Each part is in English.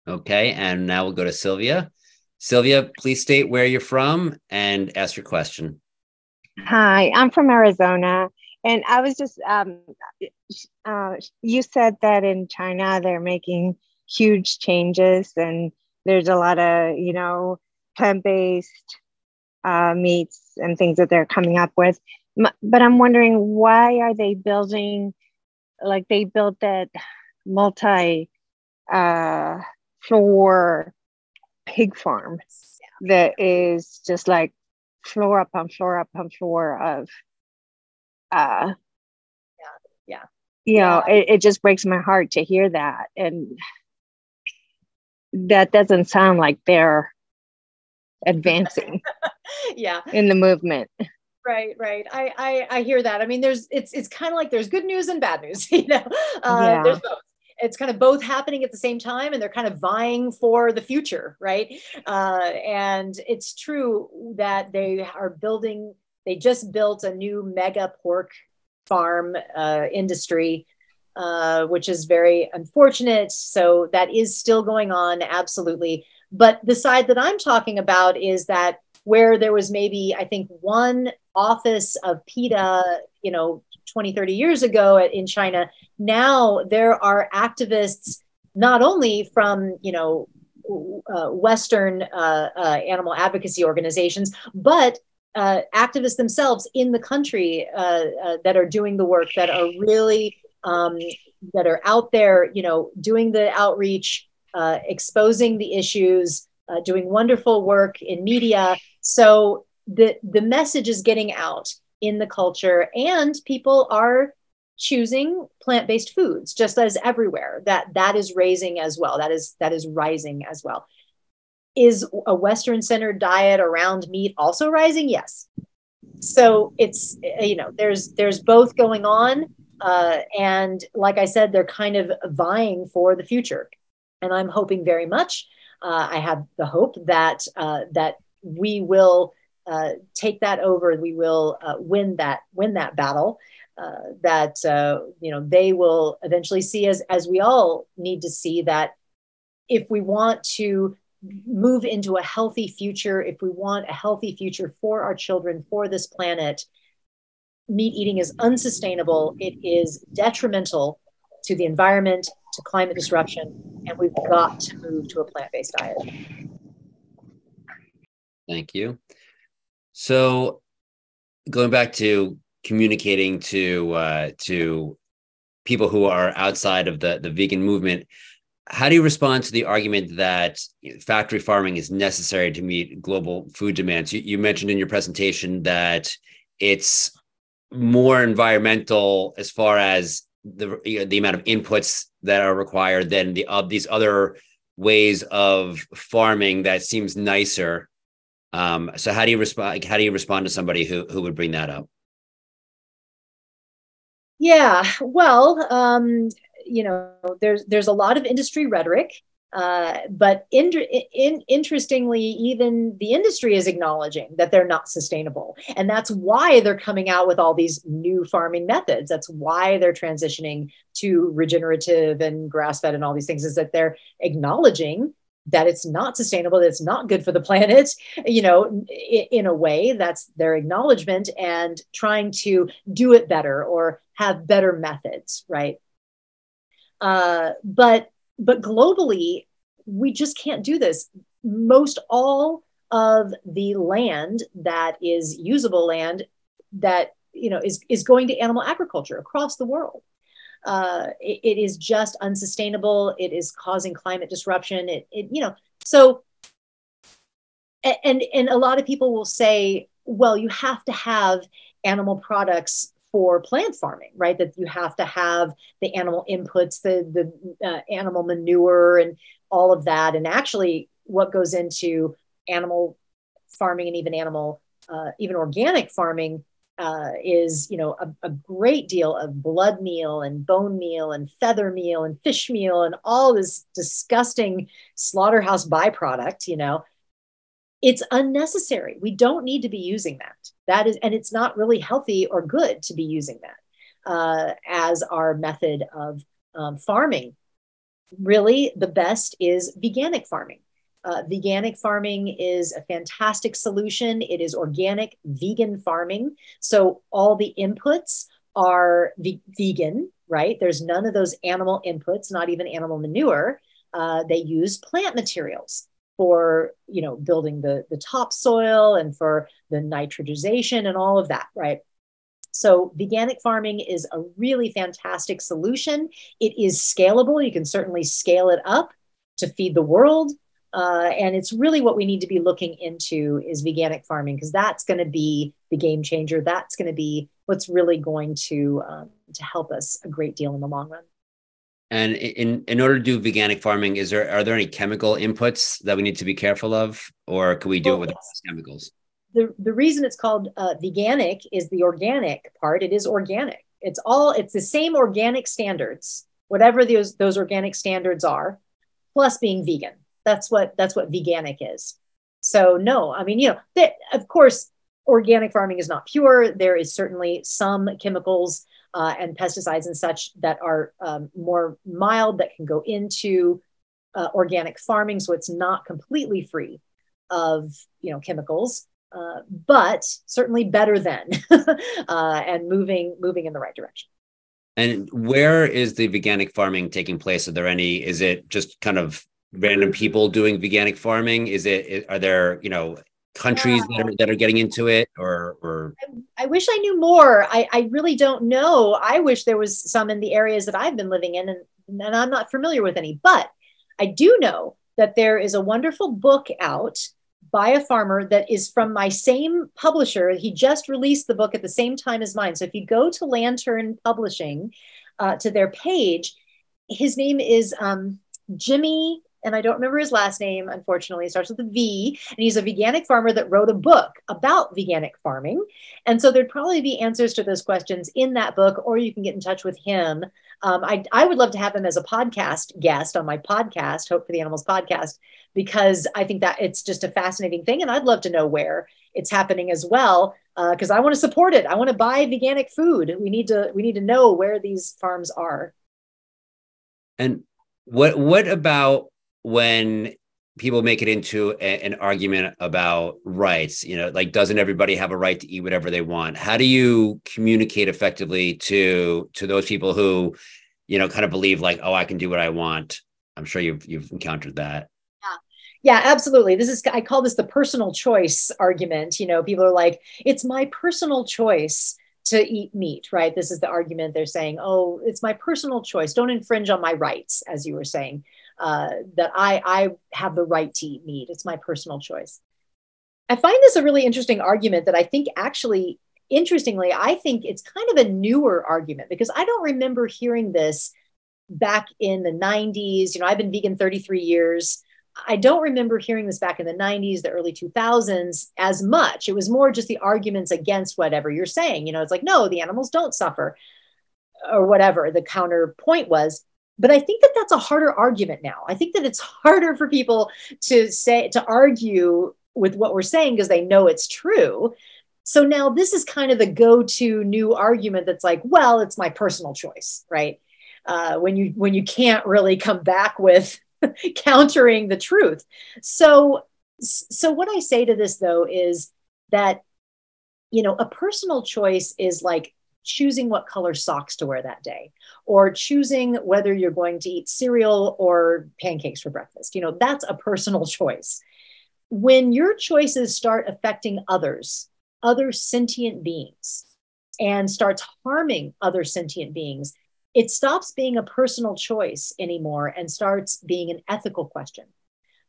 Okay, and now we'll go to Sylvia. Sylvia, please state where you're from and ask your question. Hi, I'm from Arizona, and I was just you said that in China they're making huge changes, and there's a lot of plant-based meats and things that they're coming up with. But I'm wondering, why are they building, like they built that multi floor pig farm that is just like floor upon floor upon floor of uh Yeah. it just breaks my heart to hear that, and that doesn't sound like they're advancing Yeah. in the movement. Right. I hear that. I mean, it's kind of like there's good news and bad news, Yeah. There's both. It's kind of both happening at the same time, and they're kind of vying for the future, right? And it's true that they just built a new mega pork farm industry, which is very unfortunate. So that is still going on, absolutely. But the side that I'm talking about is that where there was maybe, I think, one office of PETA, 20, 30 years ago in China, now there are activists not only from, Western animal advocacy organizations, but activists themselves in the country that are doing the work, that are really, that are out there, doing the outreach, exposing the issues, doing wonderful work in media. So the message is getting out in the culture, and people are choosing plant-based foods just as everywhere. That is raising as well. That is rising as well. Is a Western-centered diet around meat also rising? Yes. So it's, there's both going on. And like I said, they're kind of vying for the future. And I'm hoping very much, I have the hope that we will take that over. We will win that battle. That they will eventually see, as we all need to see, that if we want to move into a healthy future, if we want a healthy future for our children, for this planet, meat eating is unsustainable. It is detrimental to the environment, to climate disruption, and we've got to move to a plant-based diet. Thank you. So going back to communicating to people who are outside of the vegan movement, how do you respond to the argument that factory farming is necessary to meet global food demands? You mentioned in your presentation that it's more environmental as far as the amount of inputs that are required than these other ways of farming that seems nicer. So how do you respond? How do you respond to somebody who would bring that up? Yeah, well, there's a lot of industry rhetoric, but interestingly, even the industry is acknowledging that they're not sustainable, and that's why they're coming out with all these new farming methods. That's why they're transitioning to regenerative and grass-fed and all these things, is that they're acknowledging that it's not sustainable, that it's not good for the planet, in a way. That's their acknowledgement, and trying to do it better or have better methods, right? But globally, we just can't do this. Most all of the land that is usable land that is going to animal agriculture across the world. It is just unsustainable. It is causing climate disruption. So, and a lot of people will say, well, you have to have animal products for plant farming, right? That you have to have the animal inputs, the animal manure and all of that. And actually what goes into animal farming, and even organic farming, is a great deal of blood meal and bone meal and feather meal and fish meal and all this disgusting slaughterhouse byproduct. It's unnecessary. We don't need to be using that. And it's not really healthy or good to be using that as our method of farming. really the best is veganic farming. Veganic farming is a fantastic solution. It is organic vegan farming. So all the inputs are vegan, right? There's none of those animal inputs, not even animal manure. They use plant materials for, you know, building the topsoil and for the nitrogenization and all of that, right? So veganic farming is a really fantastic solution. It is scalable. You can certainly scale it up to feed the world. And it's really what we need to be looking into is veganic farming, because that's going to be the game changer. That's going to be what's really going to help us a great deal in the long run. And in order to do veganic farming, are there any chemical inputs that we need to be careful of, or can we do it without chemicals? The reason it's called veganic is the organic part. It is organic. It's the same organic standards, whatever those organic standards are, plus being vegan. That's what veganic is. So no, I mean, you know, of course, organic farming is not pure. There is certainly some chemicals and pesticides and such that are more mild that can go into organic farming. So it's not completely free of, you know, chemicals, but certainly better than and moving in the right direction. And where is the veganic farming taking place? Is it just kind of random people doing veganic farming? Are there, you know, countries that are getting into it, or I wish I knew more. I really don't know. I wish there was some in the areas that I've been living in, and I'm not familiar with any, but I do know that there is a wonderful book out by a farmer that is from my same publisher. He just released the book at the same time as mine. So if you go to Lantern Publishing, to their page, his name is Jimmy, and I don't remember his last name, unfortunately. It starts with a V, and he's a veganic farmer that wrote a book about veganic farming. And so there'd probably be answers to those questions in that book, or you can get in touch with him. I would love to have him as a podcast guest on my podcast, Hope for the Animals podcast, because I think that it's just a fascinating thing. And I'd love to know where it's happening as well, because I want to support it. I want to buy veganic food. We need to know where these farms are. And what about when people make it into an argument about rights? You know, like, doesn't everybody have a right to eat whatever they want? How do you communicate effectively to those people who, you know, kind of believe like, oh, I can do what I want? I'm sure you've encountered that. Yeah, absolutely. I call this the personal choice argument. You know, people are like, it's my personal choice to eat meat, right? This is the argument. They're saying, oh, it's my personal choice. Don't infringe on my rights, as you were saying, that I have the right to eat meat. It's my personal choice. I find this a really interesting argument that I think actually, interestingly, I think it's kind of a newer argument, because I don't remember hearing this back in the 90s. You know, I've been vegan 33 years. I don't remember hearing this back in the 90s, the early 2000s as much. It was more just the arguments against whatever you're saying. You know, it's like, no, the animals don't suffer, or whatever the counterpoint was. But I think that that's a harder argument now. I think that it's harder for people to argue with what we're saying because they know it's true. So now this is kind of the go-to new argument that's like, well, it's my personal choice, right? When you can't really come back with countering the truth. So what I say to this, though, is that, you know, a personal choice is like choosing what color socks to wear that day, or choosing whether you're going to eat cereal or pancakes for breakfast. You know, that's a personal choice. When your choices start affecting others, other sentient beings, and starts harming other sentient beings, it stops being a personal choice anymore and starts being an ethical question,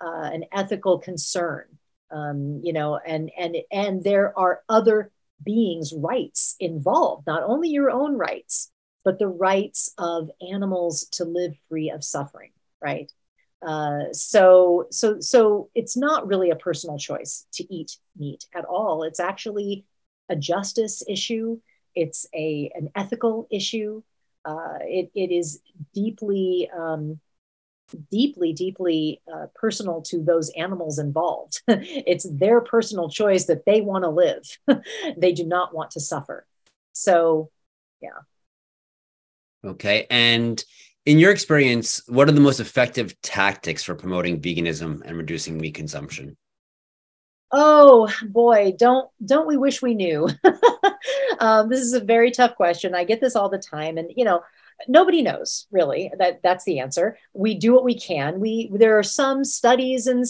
an ethical concern. You know, and there are other beings' rights involved, not only your own rights, but the rights of animals to live free of suffering, right? So it's not really a personal choice to eat meat at all. It's actually a justice issue. It's an ethical issue. It is deeply personal to those animals involved. It's their personal choice that they want to live. They do not want to suffer. So, yeah. Okay. And In your experience, what are the most effective tactics for promoting veganism and reducing meat consumption? Oh boy, don't we wish we knew? This is a very tough question. I get this all the time, and nobody knows really. That's the answer. We do what we can. There are some studies and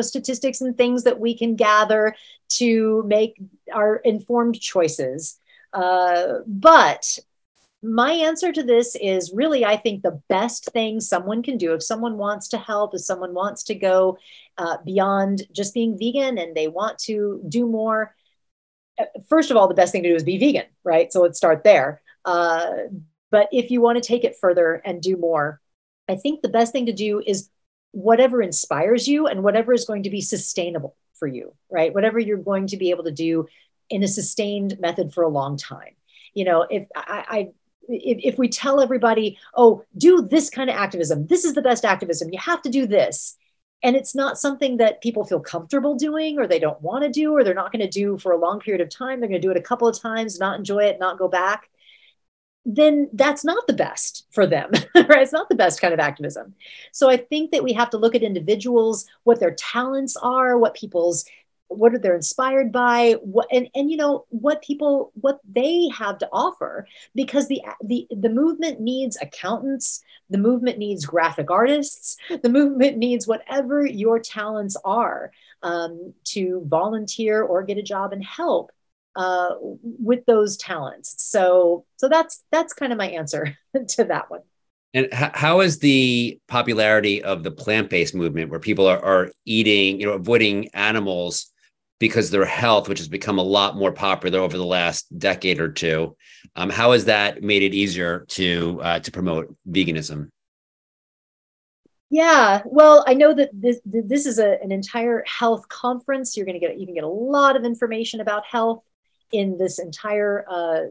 statistics and things that we can gather to make our informed choices. But my answer to this is really, I think the best thing someone can do if someone wants to help, if someone wants to go beyond just being vegan and they want to do more. First of all, the best thing to do is be vegan, right? So let's start there. But if you want to take it further and do more, I think the best thing to do is whatever inspires you and whatever is going to be sustainable for you, right? Whatever you're going to be able to do in a sustained method for a long time. If we tell everybody, oh, do this kind of activism, this is the best activism, you have to do this, and it's not something that people feel comfortable doing, or they don't want to do, or they're not going to do for a long period of time, they're going to do it a couple of times, not enjoy it, not go back, then that's not the best for them, right? It's not the best kind of activism. So I think that we have to look at individuals, what their talents are, what are they're inspired by, what what they have to offer, because the movement needs accountants, the movement needs graphic artists, the movement needs whatever your talents are, to volunteer or get a job and help with those talents. So that's kind of my answer to that one. And how is the popularity of the plant-based movement, where people are eating, avoiding animals because of their health, which has become a lot more popular over the last decade or two? How has that made it easier to promote veganism? Yeah, well, I know that this is an entire health conference. You can get a lot of information about health in this entire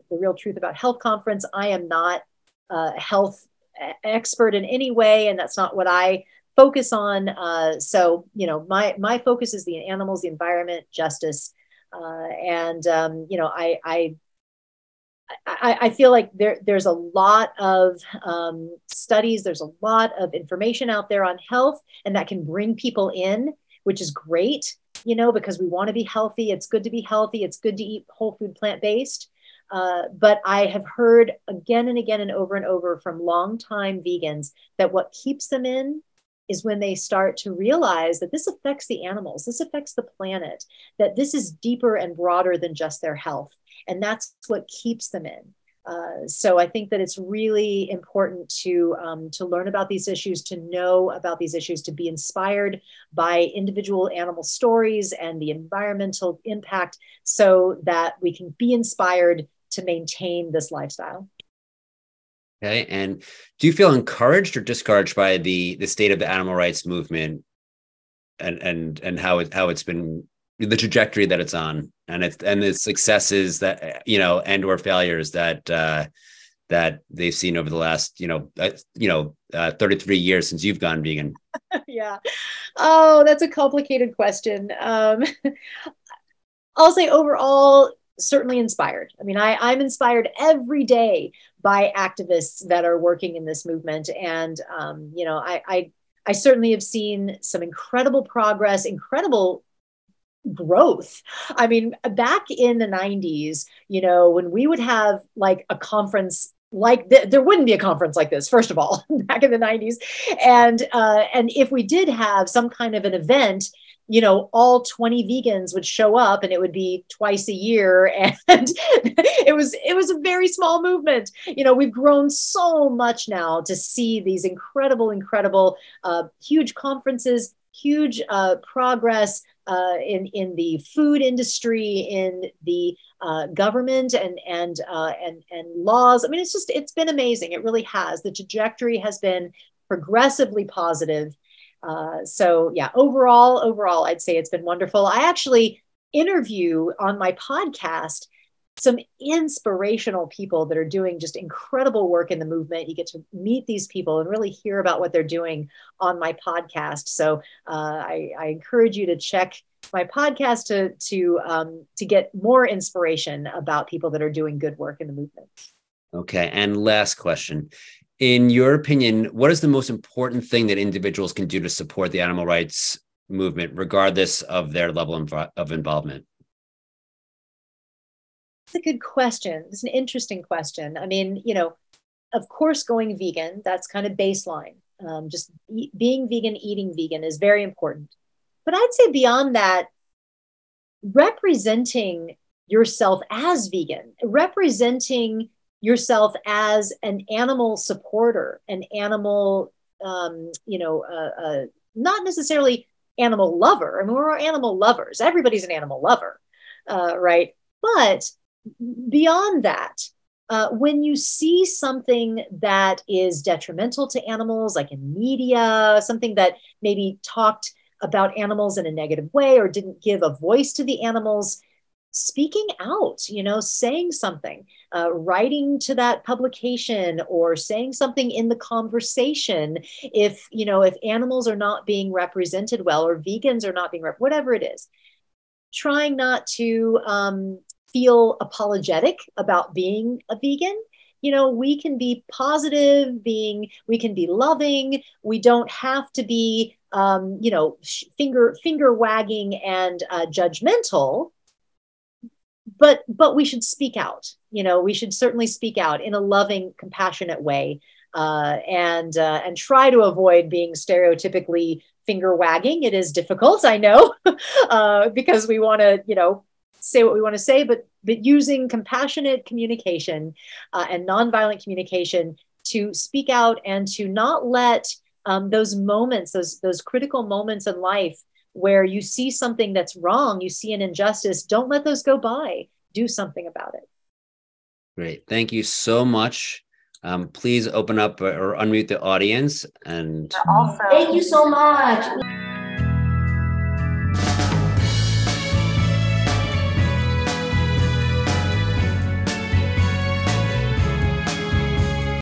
The Real Truth About Health conference. I am not a health expert in any way, and that's not what I focus on. So, my focus is the animals, the environment, justice, and I feel like there's a lot of studies, there's a lot of information out there on health, and that can bring people in, which is great, because we want to be healthy. It's good to be healthy. It's good to eat whole food, plant-based. But I have heard again and again and over from longtime vegans that what keeps them in is when they start to realize that this affects the animals, this affects the planet, that this is deeper and broader than just their health. And that's what keeps them in. So I think that it's really important to learn about these issues, to know about these issues, to be inspired by individual animal stories and the environmental impact, so that we can be inspired to maintain this lifestyle. Okay. And do you feel encouraged or discouraged by the state of the animal rights movement and how it's been, the trajectory that it's on, and the successes that, and or failures that they've seen over the last 33 years since you've gone vegan? Yeah. Oh, that's a complicated question. I'll say overall, certainly inspired. I mean, I'm inspired every day by activists that are working in this movement. And, I certainly have seen some incredible progress, incredible growth. I mean, back in the 90s, when we would have like a conference there wouldn't be a conference like this, first of all, back in the 90s. And if we did have some kind of an event, all 20 vegans would show up, and it would be twice a year. And it was a very small movement. We've grown so much now to see these incredible, huge conferences, huge progress in the food industry, in the government and laws. I mean, it's been amazing. It really has. The trajectory has been progressively positive. So yeah, overall, I'd say it's been wonderful. I actually interview on my podcast some inspirational people that are doing just incredible work in the movement. You get to meet these people and really hear about what they're doing on my podcast. So I encourage you to check my podcast to get more inspiration about people that are doing good work in the movement. Okay. And last question. in your opinion, what is the most important thing that individuals can do to support the animal rights movement, regardless of their level of involvement? It's a good question. It's an interesting question. I mean, of course, going vegan, that's kind of baseline. Just being vegan, eating vegan is very important. But I'd say beyond that, representing yourself as vegan, representing yourself as an animal supporter, an animal, not necessarily animal lover. I mean, we're animal lovers. Everybody's an animal lover, right? But beyond that, when you see something that is detrimental to animals, like in media, something that maybe talked about animals in a negative way or didn't give a voice to the animals, speaking out, saying something, writing to that publication or saying something in the conversation. If animals are not being represented well, or vegans are not being whatever it is, trying not to feel apologetic about being a vegan. We can be positive, we can be loving. We don't have to be, finger wagging and judgmental. But we should speak out. We should certainly speak out in a loving, compassionate way, and try to avoid being stereotypically finger wagging. It is difficult, I know, because we want to, say what we want to say, but using compassionate communication and nonviolent communication to speak out and to not let those moments, those critical moments in life where you see something that's wrong, you see an injustice, don't let those go by. Do something about it. Great. Thank you so much. Please open up or unmute the audience. And thank you so much.